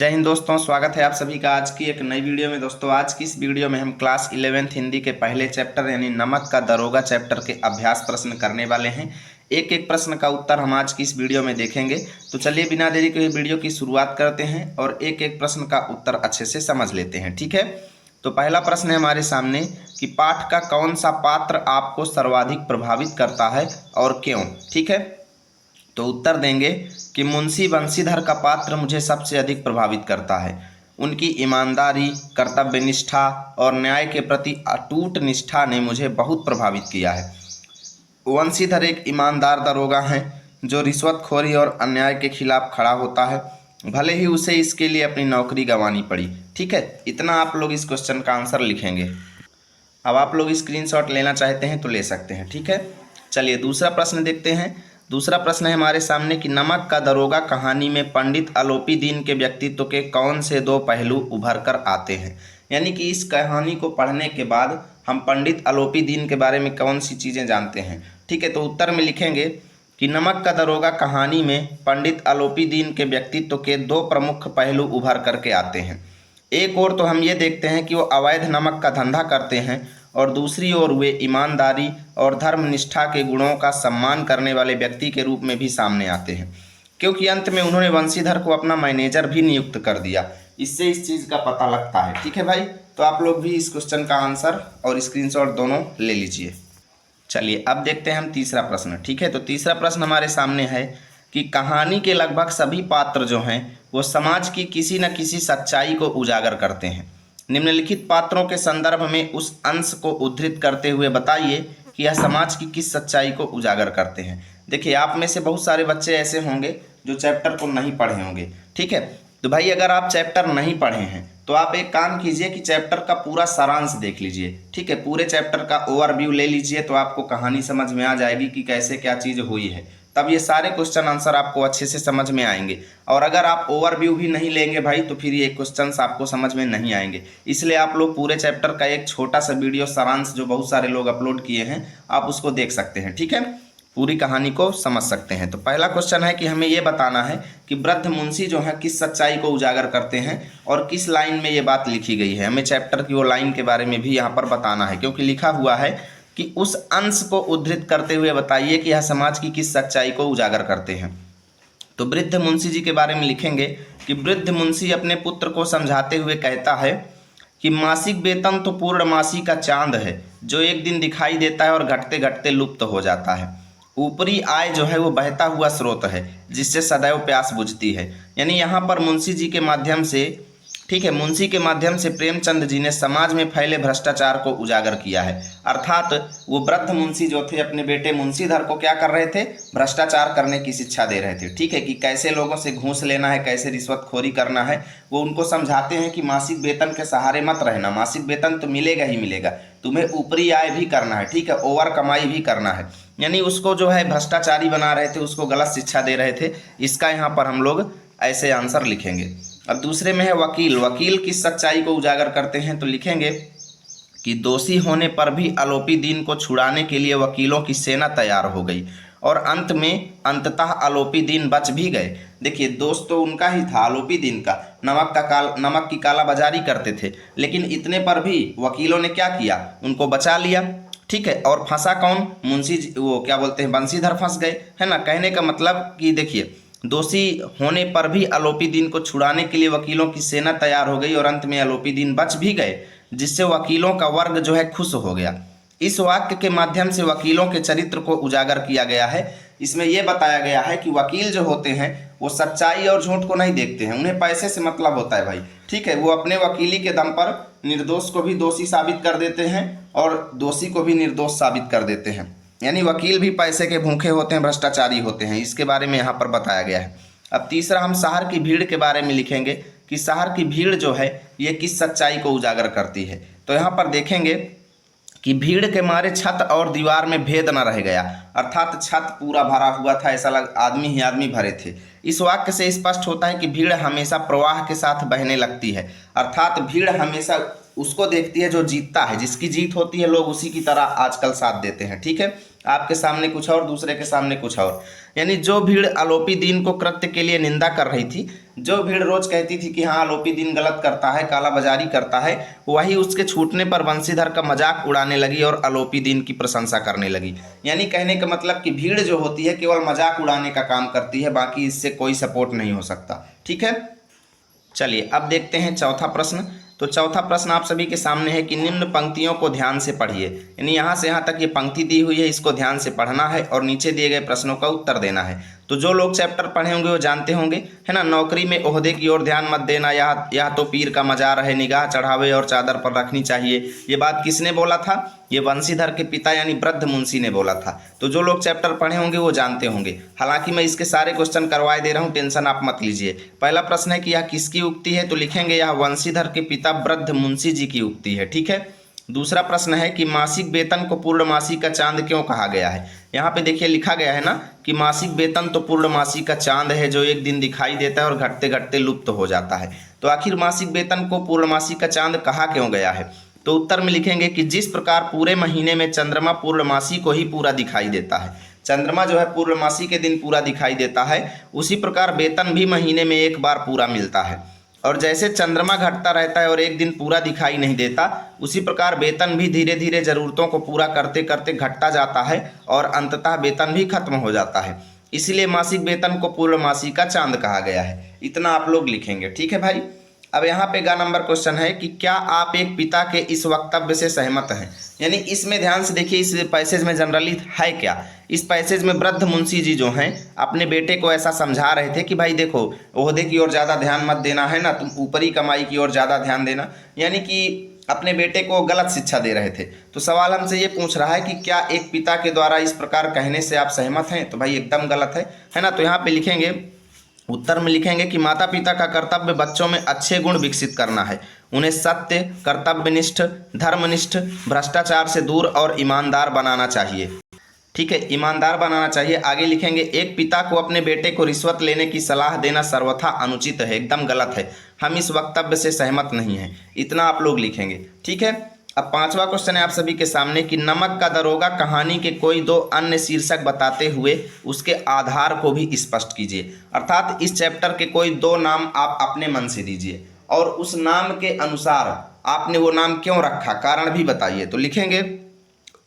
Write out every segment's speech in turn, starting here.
जय हिंद दोस्तों, स्वागत है आप सभी का आज की एक नई वीडियो में। दोस्तों आज की इस वीडियो में हम क्लास 11th हिंदी के पहले चैप्टर यानी नमक का दरोगा चैप्टर के अभ्यास प्रश्न करने वाले हैं। एक एक प्रश्न का उत्तर हम आज की इस वीडियो में देखेंगे। तो चलिए बिना देरी के वीडियो की शुरुआत करते हैं और एक एक प्रश्न का उत्तर अच्छे से समझ लेते हैं। ठीक है, तो पहला प्रश्न है हमारे सामने कि पाठ का कौन सा पात्र आपको सर्वाधिक प्रभावित करता है और क्यों। ठीक है, तो उत्तर देंगे कि मुंशी बंशीधर का पात्र मुझे सबसे अधिक प्रभावित करता है। उनकी ईमानदारी, कर्तव्यनिष्ठा और न्याय के प्रति अटूट निष्ठा ने मुझे बहुत प्रभावित किया है। बंशीधर एक ईमानदार दरोगा हैं जो रिश्वतखोरी और अन्याय के खिलाफ खड़ा होता है, भले ही उसे इसके लिए अपनी नौकरी गंवानी पड़ी। ठीक है, इतना आप लोग इस क्वेश्चन का आंसर लिखेंगे। अब आप लोग स्क्रीनशॉट लेना चाहते हैं तो ले सकते हैं। ठीक है, चलिए दूसरा प्रश्न देखते हैं। दूसरा प्रश्न है हमारे सामने कि नमक का दरोगा कहानी में पंडित आलोपी दीन के व्यक्तित्व के कौन से दो पहलू उभर कर आते हैं। यानी कि इस कहानी को पढ़ने के बाद हम पंडित आलोपी दीन के बारे में कौन सी चीज़ें जानते हैं। ठीक है, तो उत्तर में लिखेंगे कि नमक का दरोगा कहानी में पंडित आलोपी दीन के व्यक्तित्व के दो प्रमुख पहलू उभर करके आते हैं। एक ओर तो हम ये देखते हैं कि वो अवैध नमक का धंधा करते हैं और दूसरी ओर वे ईमानदारी और धर्मनिष्ठा के गुणों का सम्मान करने वाले व्यक्ति के रूप में भी सामने आते हैं, क्योंकि अंत में उन्होंने बंशीधर को अपना मैनेजर भी नियुक्त कर दिया। इससे इस चीज़ का पता लगता है। ठीक है भाई, तो आप लोग भी इस क्वेश्चन का आंसर और स्क्रीनशॉट दोनों ले लीजिए। चलिए अब देखते हैं हम तीसरा प्रश्न। ठीक है, तो तीसरा प्रश्न हमारे सामने है कि कहानी के लगभग सभी पात्र जो हैं वो समाज की किसी न किसी सच्चाई को उजागर करते हैं। निम्नलिखित पात्रों के संदर्भ में उस अंश को उद्धृत करते हुए बताइए कि यह समाज की किस सच्चाई को उजागर करते हैं। देखिए, आप में से बहुत सारे बच्चे ऐसे होंगे जो चैप्टर को नहीं पढ़े होंगे। ठीक है, तो भाई अगर आप चैप्टर नहीं पढ़े हैं तो आप एक काम कीजिए कि चैप्टर का पूरा सारांश देख लीजिए। ठीक है, पूरे चैप्टर का ओवरव्यू ले लीजिए तो आपको कहानी समझ में आ जाएगी कि कैसे क्या चीज़ हुई है। तब ये सारे क्वेश्चन आंसर आपको अच्छे से समझ में आएंगे। और अगर आप ओवरव्यू भी नहीं लेंगे भाई तो फिर ये क्वेश्चंस आपको समझ में नहीं आएंगे। इसलिए आप लोग पूरे चैप्टर का एक छोटा सा वीडियो सारांश जो बहुत सारे लोग अपलोड किए हैं आप उसको देख सकते हैं। ठीक है, पूरी कहानी को समझ सकते हैं। तो पहला क्वेश्चन है कि हमें ये बताना है कि वृद्ध मुंशी जो है किस सच्चाई को उजागर करते हैं और किस लाइन में ये बात लिखी गई है। हमें चैप्टर की वो लाइन के बारे में भी यहाँ पर बताना है, क्योंकि लिखा हुआ है कि उस अंश को उद्धृत करते हुए बताइए कि यह समाज की किस सच्चाई को उजागर करते हैं। तो वृद्ध मुंशी जी के बारे में लिखेंगे कि वृद्ध मुंशी अपने पुत्र को समझाते हुए कहता है कि मासिक वेतन तो पूर्णमासी का चांद है जो एक दिन दिखाई देता है और घटते घटते लुप्त हो जाता है। ऊपरी आय जो है वो बहता हुआ स्रोत है जिससे सदैव प्यास बुझती है। यानी यहाँ पर मुंशी जी के माध्यम से, ठीक है, मुंशी के माध्यम से प्रेमचंद जी ने समाज में फैले भ्रष्टाचार को उजागर किया है। अर्थात वो वृद्ध मुंशी जो थे अपने बेटे मुंशीधर को क्या कर रहे थे, भ्रष्टाचार करने की शिक्षा दे रहे थे। ठीक है, कि कैसे लोगों से घूस लेना है, कैसे रिश्वतखोरी करना है। वो उनको समझाते हैं कि मासिक वेतन के सहारे मत रहना, मासिक वेतन तो मिलेगा ही मिलेगा, तुम्हें ऊपरी आय भी करना है। ठीक है, ओवर कमाई भी करना है। यानी उसको जो है भ्रष्टाचारी बना रहे थे, उसको गलत शिक्षा दे रहे थे। इसका यहाँ पर हम लोग ऐसे आंसर लिखेंगे। अब दूसरे में है वकील। वकील किस सच्चाई को उजागर करते हैं, तो लिखेंगे कि दोषी होने पर भी आलोपी दीन को छुड़ाने के लिए वकीलों की सेना तैयार हो गई और अंत में अंततः आलोपी दीन बच भी गए। देखिए, दोष तो उनका ही था, आलोपी दीन का। नमक की कालाबाजारी करते थे, लेकिन इतने पर भी वकीलों ने क्या किया, उनको बचा लिया। ठीक है, और फंसा कौन, मुंशी वो क्या बोलते हैं, बंशीधर फंस गए, है ना। कहने का मतलब कि देखिए, दोषी होने पर भी आलोपी दीन को छुड़ाने के लिए वकीलों की सेना तैयार हो गई और अंत में आलोपी दीन बच भी गए, जिससे वकीलों का वर्ग जो है खुश हो गया। इस वाक्य के माध्यम से वकीलों के चरित्र को उजागर किया गया है। इसमें यह बताया गया है कि वकील जो होते हैं वो सच्चाई और झूठ को नहीं देखते हैं, उन्हें पैसे से मतलब होता है भाई। ठीक है, वो अपने वकीली के दम पर निर्दोष को भी दोषी साबित कर देते हैं और दोषी को भी निर्दोष साबित कर देते हैं। यानी वकील भी पैसे के भूखे होते हैं, भ्रष्टाचारी होते हैं। इसके बारे में यहाँ पर बताया गया है। अब तीसरा हम शहर की भीड़ के बारे में लिखेंगे कि शहर की भीड़ जो है ये किस सच्चाई को उजागर करती है। तो यहाँ पर देखेंगे कि भीड़ के मारे छत और दीवार में भेद न रह गया, अर्थात छत पूरा भरा हुआ था, ऐसा लग आदमी ही आदमी भरे थे। इस वाक्य से स्पष्ट होता है कि भीड़ हमेशा प्रवाह के साथ बहने लगती है, अर्थात भीड़ हमेशा उसको देखती है जो जीतता है, जिसकी जीत होती है लोग उसी की तरह आजकल साथ देते हैं। ठीक है, आपके सामने कुछ और, दूसरे के सामने कुछ और। यानी जो भीड़ आलोपी दीन को कृत्य के लिए निंदा कर रही थी, जो भीड़ रोज कहती थी कि हाँ आलोपी दीन गलत करता है, कालाबाजारी करता है, वही उसके छूटने पर वंशीधर का मजाक उड़ाने लगी और आलोपी दीन की प्रशंसा करने लगी। यानी कहने का मतलब कि भीड़ जो होती है केवल मजाक उड़ाने का काम करती है, बाकी इससे कोई सपोर्ट नहीं हो सकता। ठीक है, चलिए अब देखते हैं चौथा प्रश्न। तो चौथा प्रश्न आप सभी के सामने है कि निम्न पंक्तियों को ध्यान से पढ़िए। यानी यहाँ से यहाँ तक ये पंक्ति दी हुई है, इसको ध्यान से पढ़ना है और नीचे दिए गए प्रश्नों का उत्तर देना है। तो जो लोग चैप्टर पढ़े होंगे वो जानते होंगे, है ना। नौकरी में ओहदे की ओर ध्यान मत देना, यह तो पीर का मजार है, निगाह चढ़ावे और चादर पर रखनी चाहिए। ये बात किसने बोला था? ये वंशीधर के पिता यानी वृद्ध मुंशी ने बोला था। तो जो लोग चैप्टर पढ़े होंगे वो जानते होंगे। हालांकि मैं इसके सारे क्वेश्चन करवाए दे रहा हूँ, टेंशन आप मत लीजिए। पहला प्रश्न है कि यह किसकी उक्ति है, तो लिखेंगे यह वंशीधर के पिता वृद्ध मुंशी जी की उक्ति है। ठीक है। दूसरा प्रश्न है कि मासिक वेतन को पूर्णमासी का चांद क्यों कहा गया है। यहाँ पे देखिए लिखा गया है ना कि मासिक वेतन तो पूर्णमासी का चांद है जो एक दिन दिखाई देता है और घटते घटते लुप्त हो जाता है। तो आखिर मासिक वेतन को पूर्णमासी का चांद कहा क्यों गया है? तो उत्तर में लिखेंगे कि जिस प्रकार पूरे महीने में चंद्रमा पूर्णमासी को ही पूरा दिखाई देता है, चंद्रमा जो है पूर्णमासी के दिन पूरा दिखाई देता है, उसी प्रकार वेतन भी महीने में एक बार पूरा मिलता है। और जैसे चंद्रमा घटता रहता है और एक दिन पूरा दिखाई नहीं देता, उसी प्रकार वेतन भी धीरे धीरे जरूरतों को पूरा करते करते घटता जाता है और अंततः वेतन भी खत्म हो जाता है। इसलिए मासिक वेतन को पूर्णमासी का चांद कहा गया है। इतना आप लोग लिखेंगे। ठीक है भाई। अब यहाँ पे गा नंबर क्वेश्चन है कि क्या आप एक पिता के इस वक्तव्य से सहमत हैं। यानी इसमें ध्यान से देखिए, इस पैसेज में जनरली है क्या। इस पैसेज में वृद्ध मुंशी जी जो हैं अपने बेटे को ऐसा समझा रहे थे कि भाई देखो ओहदे की ओर ज़्यादा ध्यान मत देना, है ना, तुम ऊपरी कमाई की ओर ज़्यादा ध्यान देना। यानी कि अपने बेटे को गलत शिक्षा दे रहे थे। तो सवाल हमसे ये पूछ रहा है कि क्या एक पिता के द्वारा इस प्रकार कहने से आप सहमत हैं। तो भाई एकदम गलत है ना। तो यहाँ पे लिखेंगे, उत्तर में लिखेंगे कि माता पिता का कर्तव्य बच्चों में अच्छे गुण विकसित करना है, उन्हें सत्य, कर्तव्यनिष्ठ, धर्मनिष्ठ, भ्रष्टाचार से दूर और ईमानदार बनाना चाहिए। ठीक है, ईमानदार बनाना चाहिए। आगे लिखेंगे एक पिता को अपने बेटे को रिश्वत लेने की सलाह देना सर्वथा अनुचित है, एकदम गलत है, हम इस वक्तव्य से सहमत नहीं हैं। इतना आप लोग लिखेंगे। ठीक है। अब पांचवा क्वेश्चन है आप सभी के सामने कि नमक का दरोगा कहानी के कोई दो अन्य शीर्षक बताते हुए उसके आधार को भी स्पष्ट कीजिए। अर्थात इस चैप्टर के कोई दो नाम आप अपने मन से दीजिए और उस नाम के अनुसार आपने वो नाम क्यों रखा, कारण भी बताइए। तो लिखेंगे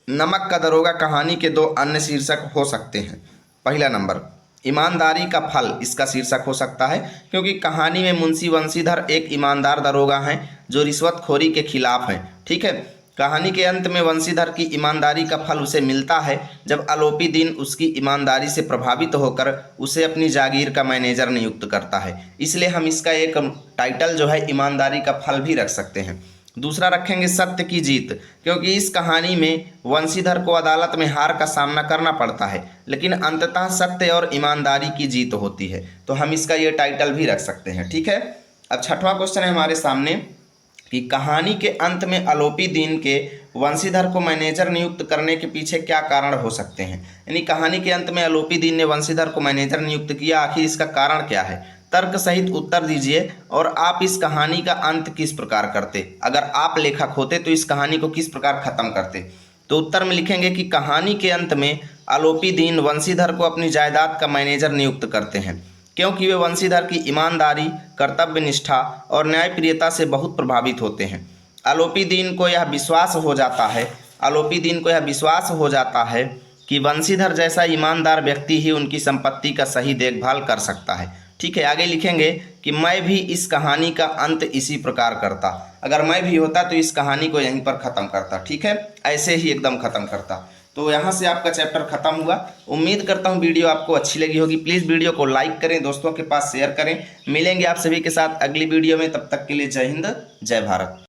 नमक का दरोगा कहानी के दो अन्य शीर्षक हो सकते हैं। पहला नंबर ईमानदारी का फल, इसका शीर्षक हो सकता है क्योंकि कहानी में मुंशी वंशीधर एक ईमानदार दरोगा हैं जो रिश्वतखोरी के खिलाफ हैं। ठीक है। कहानी के अंत में वंशीधर की ईमानदारी का फल उसे मिलता है जब आलोपी दीन उसकी ईमानदारी से प्रभावित होकर उसे अपनी जागीर का मैनेजर नियुक्त करता है। इसलिए हम इसका एक टाइटल जो है ईमानदारी का फल भी रख सकते हैं। दूसरा रखेंगे सत्य की जीत, क्योंकि इस कहानी में वंशीधर को अदालत में हार का सामना करना पड़ता है लेकिन अंततः सत्य और ईमानदारी की जीत होती है। तो हम इसका ये टाइटल भी रख सकते हैं। ठीक है। अब छठवां क्वेश्चन है हमारे सामने कि कहानी के अंत में आलोपी दीन के वंशीधर को मैनेजर नियुक्त करने के पीछे क्या कारण हो सकते हैं। यानी कहानी के अंत में आलोपी दीन ने वंशीधर को मैनेजर नियुक्त किया, आखिर इसका कारण क्या है। तर्क सहित उत्तर दीजिए और आप इस कहानी का अंत किस प्रकार करते, अगर आप लेखक होते तो इस कहानी को किस प्रकार खत्म करते। तो उत्तर में लिखेंगे कि कहानी के अंत में आलोपी दीन वंशीधर को अपनी जायदाद का मैनेजर नियुक्त करते हैं क्योंकि वे वंशीधर की ईमानदारी, कर्तव्य निष्ठा और न्यायप्रियता से बहुत प्रभावित होते हैं। आलोपी दीन को यह विश्वास हो जाता है कि वंशीधर जैसा ईमानदार व्यक्ति ही उनकी संपत्ति का सही देखभाल कर सकता है। ठीक है। आगे लिखेंगे कि मैं भी इस कहानी का अंत इसी प्रकार करता, अगर मैं भी होता तो इस कहानी को यहीं पर ख़त्म करता। ठीक है, ऐसे ही एकदम ख़त्म करता। तो यहाँ से आपका चैप्टर खत्म हुआ। उम्मीद करता हूँ वीडियो आपको अच्छी लगी होगी। प्लीज़ वीडियो को लाइक करें, दोस्तों के पास शेयर करें। मिलेंगे आप सभी के साथ अगली वीडियो में, तब तक के लिए जय हिंद, जय भारत।